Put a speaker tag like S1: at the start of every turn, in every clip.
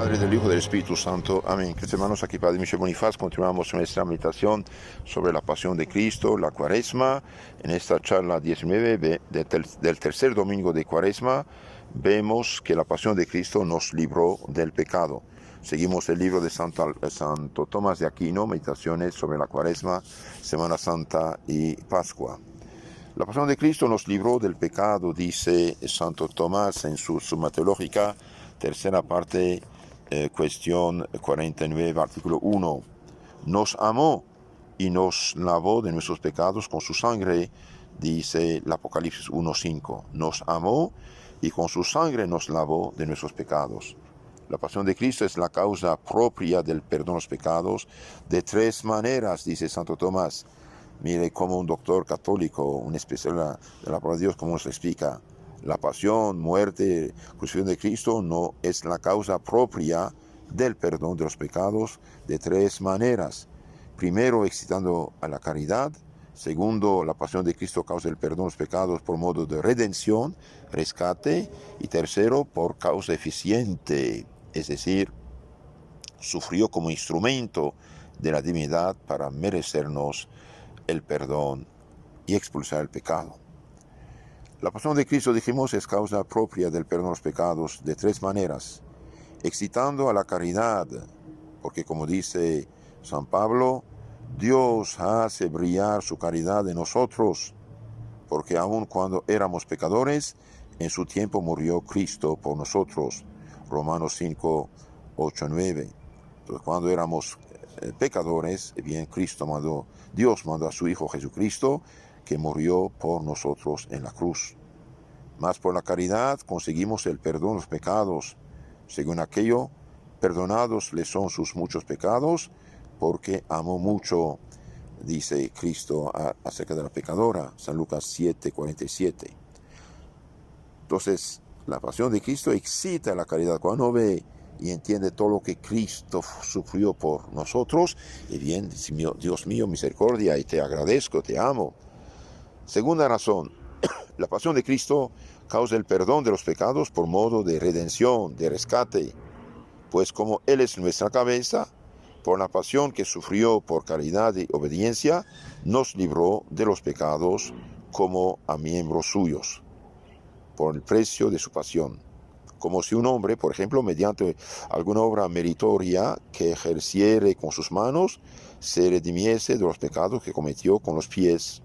S1: Padre, del Hijo y del Espíritu Santo. Amén. Queridos hermanos, aquí Padre Michel Bonifaz, continuamos nuestra meditación sobre la pasión de Cristo, la Cuaresma. En esta charla 19 del tercer domingo de Cuaresma, vemos que la pasión de Cristo nos libró del pecado. Seguimos el libro de Santo Tomás de Aquino, Meditaciones sobre la Cuaresma, Semana Santa y Pascua. La pasión de Cristo nos libró del pecado, dice Santo Tomás en su Summa Teológica, tercera parte, cuestión 49, artículo 1. Nos amó y nos lavó de nuestros pecados con su sangre, dice el Apocalipsis 1:5. Nos amó y con su sangre nos lavó de nuestros pecados. La pasión de Cristo es la causa propia del perdón de los pecados de tres maneras, dice Santo Tomás. Mire cómo un doctor católico, un especialista de la palabra de Dios, cómo nos explica. La pasión, muerte, crucifixión de Cristo no es la causa propia del perdón de los pecados de tres maneras. Primero, excitando a la caridad. Segundo, la pasión de Cristo causa el perdón de los pecados por modo de redención, rescate. Y tercero, por causa eficiente, es decir, sufrió como instrumento de la divinidad para merecernos el perdón y expulsar el pecado. La pasión de Cristo, dijimos, es causa propia del perdón de los pecados de tres maneras. Excitando a la caridad, porque como dice San Pablo, Dios hace brillar su caridad en nosotros, porque aun cuando éramos pecadores, en su tiempo murió Cristo por nosotros. Romanos 5, 8, 9. Entonces, cuando éramos pecadores, bien, Dios mandó a su Hijo Jesucristo, que murió por nosotros en la cruz. Mas por la caridad conseguimos el perdón de los pecados. Según aquello, perdonados le son sus muchos pecados, porque amó mucho, dice Cristo acerca de la pecadora, San Lucas 7:47. Entonces, la pasión de Cristo excita la caridad. Cuando uno ve y entiende todo lo que Cristo sufrió por nosotros, y bien, Dios mío, misericordia, y te agradezco, te amo. Segunda razón, la pasión de Cristo causa el perdón de los pecados por modo de redención, de rescate, pues como Él es nuestra cabeza, por la pasión que sufrió por caridad y obediencia, nos libró de los pecados como a miembros suyos, por el precio de su pasión. Como si un hombre, por ejemplo, mediante alguna obra meritoria que ejerciere con sus manos, se redimiese de los pecados que cometió con los pies.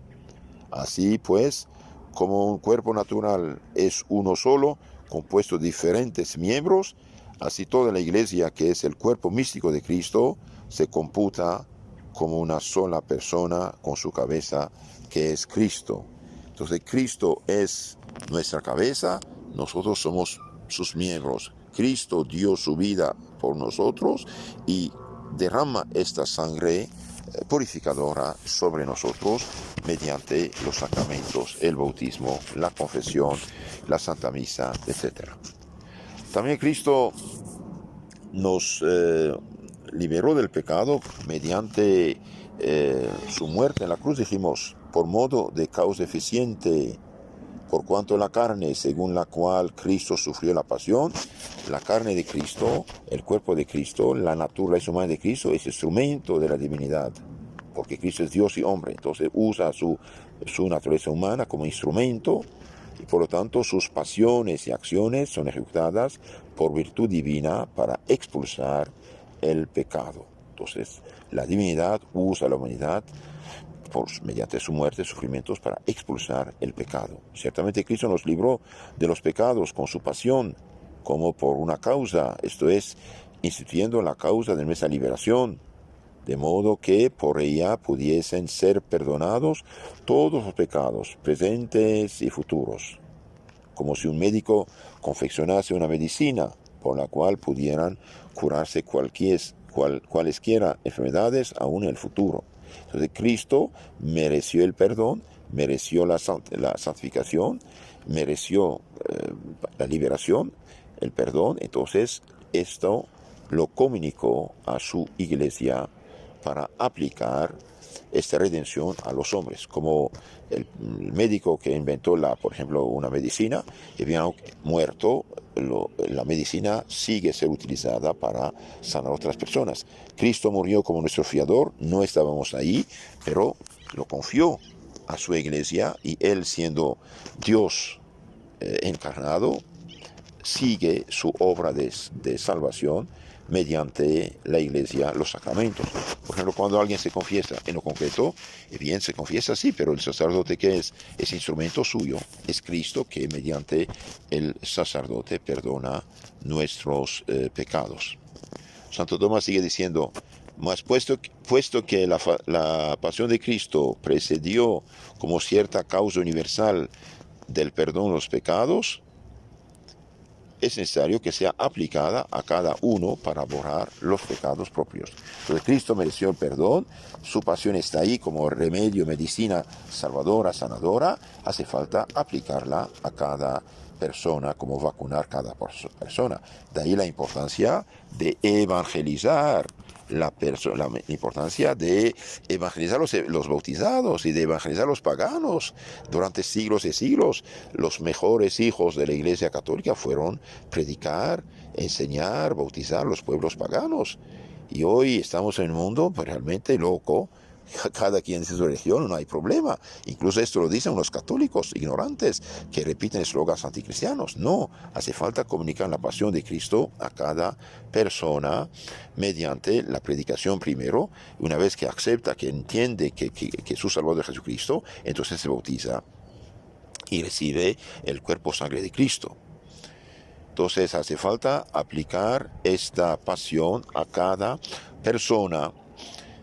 S1: Así pues, como un cuerpo natural es uno solo, compuesto de diferentes miembros, así toda la Iglesia, que es el cuerpo místico de Cristo, se computa como una sola persona con su cabeza, que es Cristo. Entonces, Cristo es nuestra cabeza, nosotros somos sus miembros. Cristo dio su vida por nosotros y derrama esta sangre purificadora sobre nosotros mediante los sacramentos, el bautismo, la confesión, la Santa Misa, etc. También Cristo nos liberó del pecado mediante su muerte en la cruz, dijimos, por modo de causa eficiente, por cuanto la carne, según la cual Cristo sufrió la pasión, la carne de Cristo, el cuerpo de Cristo, la naturaleza humana de Cristo es instrumento de la divinidad, porque Cristo es Dios y hombre, entonces usa su naturaleza humana como instrumento, y por lo tanto sus pasiones y acciones son ejecutadas por virtud divina para expulsar el pecado. Entonces, la divinidad usa a la humanidad mediante su muerte, sufrimientos para expulsar el pecado. Ciertamente Cristo nos libró de los pecados con su pasión, como por una causa, esto es, instituyendo la causa de nuestra liberación, de modo que por ella pudiesen ser perdonados todos los pecados, presentes y futuros, como si un médico confeccionase una medicina por la cual pudieran curarse cualesquiera enfermedades aún en el futuro. Entonces Cristo mereció el perdón, mereció la santificación, mereció la liberación, el perdón. Entonces esto lo comunicó a su iglesia para aplicar esta redención a los hombres, como el médico que inventó, por ejemplo, una medicina, y bien muerto, la medicina sigue ser utilizada para sanar a otras personas. Cristo murió como nuestro fiador, no estábamos ahí, pero lo confió a su iglesia, y él, siendo Dios encarnado, sigue su obra de salvación mediante la iglesia, los sacramentos. Por ejemplo, cuando alguien se confiesa en lo concreto, bien se confiesa sí, pero el sacerdote, que es instrumento suyo, es Cristo, que mediante el sacerdote perdona nuestros pecados. Santo Tomás sigue diciendo: mas puesto que la pasión de Cristo precedió como cierta causa universal del perdón de los pecados, es necesario que sea aplicada a cada uno para borrar los pecados propios. Entonces Cristo mereció el perdón, su pasión está ahí como remedio, medicina salvadora, sanadora, hace falta aplicarla a cada persona, como vacunar cada persona. De ahí la importancia de evangelizar la importancia de evangelizar los bautizados y de evangelizar los paganos. Durante siglos y siglos, los mejores hijos de la Iglesia Católica fueron predicar, enseñar, bautizar los pueblos paganos. Y hoy estamos en un mundo realmente loco. Cada quien en su religión, no hay problema. Incluso esto lo dicen los católicos ignorantes que repiten eslogans anticristianos. No, hace falta comunicar la pasión de Cristo a cada persona mediante la predicación primero. Una vez que acepta, que entiende que su Salvador es Jesucristo, entonces se bautiza y recibe el cuerpo sangre de Cristo. Entonces hace falta aplicar esta pasión a cada persona.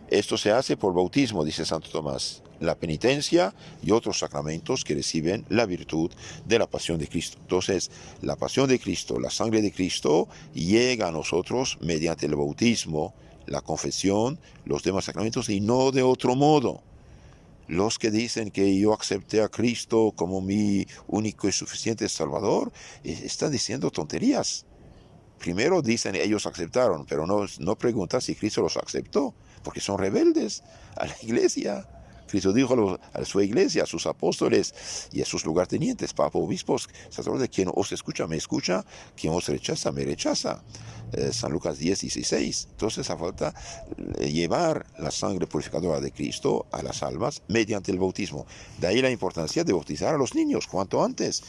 S1: Esto se hace por bautismo, dice Santo Tomás, la penitencia y otros sacramentos que reciben la virtud de la pasión de Cristo. Entonces, la pasión de Cristo, la sangre de Cristo, llega a nosotros mediante el bautismo, la confesión, los demás sacramentos, y no de otro modo. Los que dicen que yo acepté a Cristo como mi único y suficiente Salvador, están diciendo tonterías. Primero dicen ellos aceptaron, pero no preguntan si Cristo los aceptó, porque son rebeldes a la iglesia. Cristo dijo a su iglesia, a sus apóstoles y a sus lugartenientes, papa, obispos, sacerdotes: quien os escucha, me escucha; quien os rechaza, me rechaza. San Lucas 10:16. Entonces hace falta llevar la sangre purificadora de Cristo a las almas mediante el bautismo. De ahí la importancia de bautizar a los niños cuanto antes.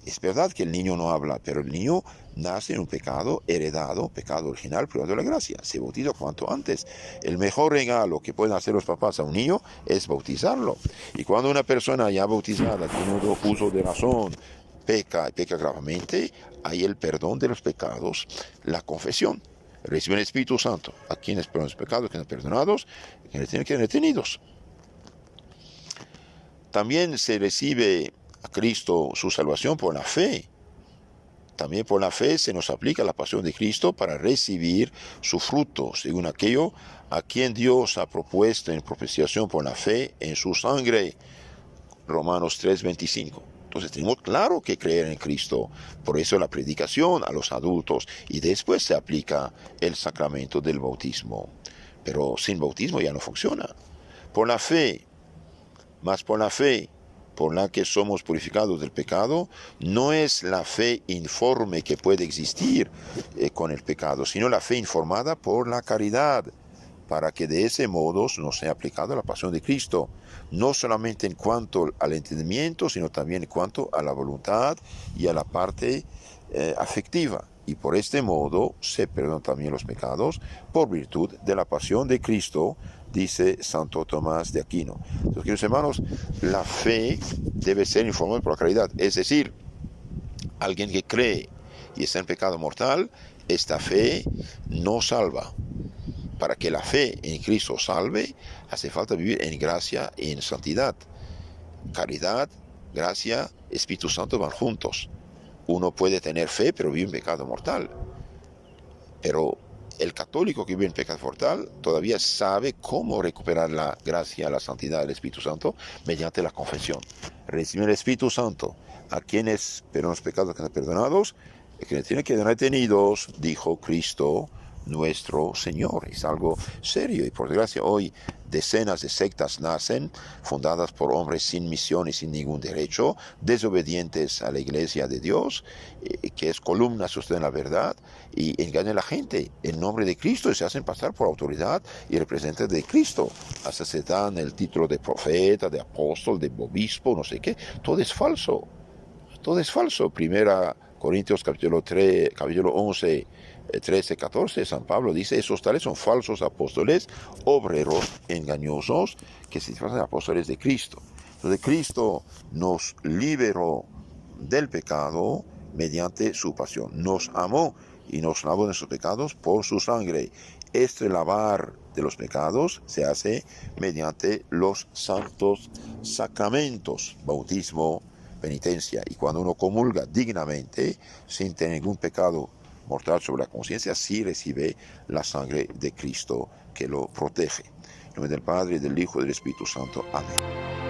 S1: Es verdad que el niño no habla, pero el niño nace en un pecado heredado, pecado original, privado de la gracia. Se bautiza cuanto antes. El mejor regalo que pueden hacer los papás a un niño es bautizarlo. Y cuando una persona ya bautizada tiene un uso de razón, peca gravemente, hay el perdón de los pecados, la confesión. Recibe el Espíritu Santo. A quienes perdonan los pecados, quienes perdonados, quienes tienen que ser retenidos. También se recibe a Cristo su salvación por la fe. También por la fe se nos aplica la pasión de Cristo para recibir su fruto, según aquello a quien Dios ha propuesto en propiciación por la fe en su sangre. Romanos 3:25. Entonces tenemos claro que creer en Cristo. Por eso la predicación a los adultos, y después se aplica el sacramento del bautismo. Pero sin bautismo ya no funciona. Por la fe, más por la fe por la que somos purificados del pecado, no es la fe informe que puede existir con el pecado, sino la fe informada por la caridad, para que de ese modo nos sea aplicada la pasión de Cristo, no solamente en cuanto al entendimiento, sino también en cuanto a la voluntad y a la parte afectiva. Y por este modo se perdonan también los pecados por virtud de la pasión de Cristo, dice Santo Tomás de Aquino. Entonces, queridos hermanos, la fe debe ser informada por la caridad. Es decir, alguien que cree y está en pecado mortal, esta fe no salva. Para que la fe en Cristo salve, hace falta vivir en gracia y en santidad. Caridad, gracia, Espíritu Santo van juntos. Uno puede tener fe, pero vive en pecado mortal. Pero el católico que vive en pecado mortal todavía sabe cómo recuperar la gracia, la santidad del Espíritu Santo mediante la confesión. Recibe el Espíritu Santo a quienes perdonan los pecados que están perdonados, y quienes tienen que ser retenidos, dijo Cristo, nuestro Señor. Es algo serio y por desgracia hoy decenas de sectas nacen fundadas por hombres sin misión y sin ningún derecho, desobedientes a la iglesia de Dios, que es columna sostenida en la verdad, y engañan a la gente en nombre de Cristo y se hacen pasar por autoridad y representantes de Cristo. Hasta se dan el título de profeta, de apóstol, de obispo, no sé qué. Todo es falso. Todo es falso. Primera Corintios capítulo 11, 13, 14, San Pablo dice, esos tales son falsos apóstoles, obreros engañosos, que se disfrazan de apóstoles de Cristo. Entonces Cristo nos liberó del pecado mediante su pasión. Nos amó y nos lavó de nuestros pecados por su sangre. Este lavar de los pecados se hace mediante los santos sacramentos, bautismo, penitencia, y cuando uno comulga dignamente, sin tener ningún pecado mortal sobre la conciencia, sí recibe la sangre de Cristo que lo protege. En nombre del Padre, del Hijo y del Espíritu Santo. Amén.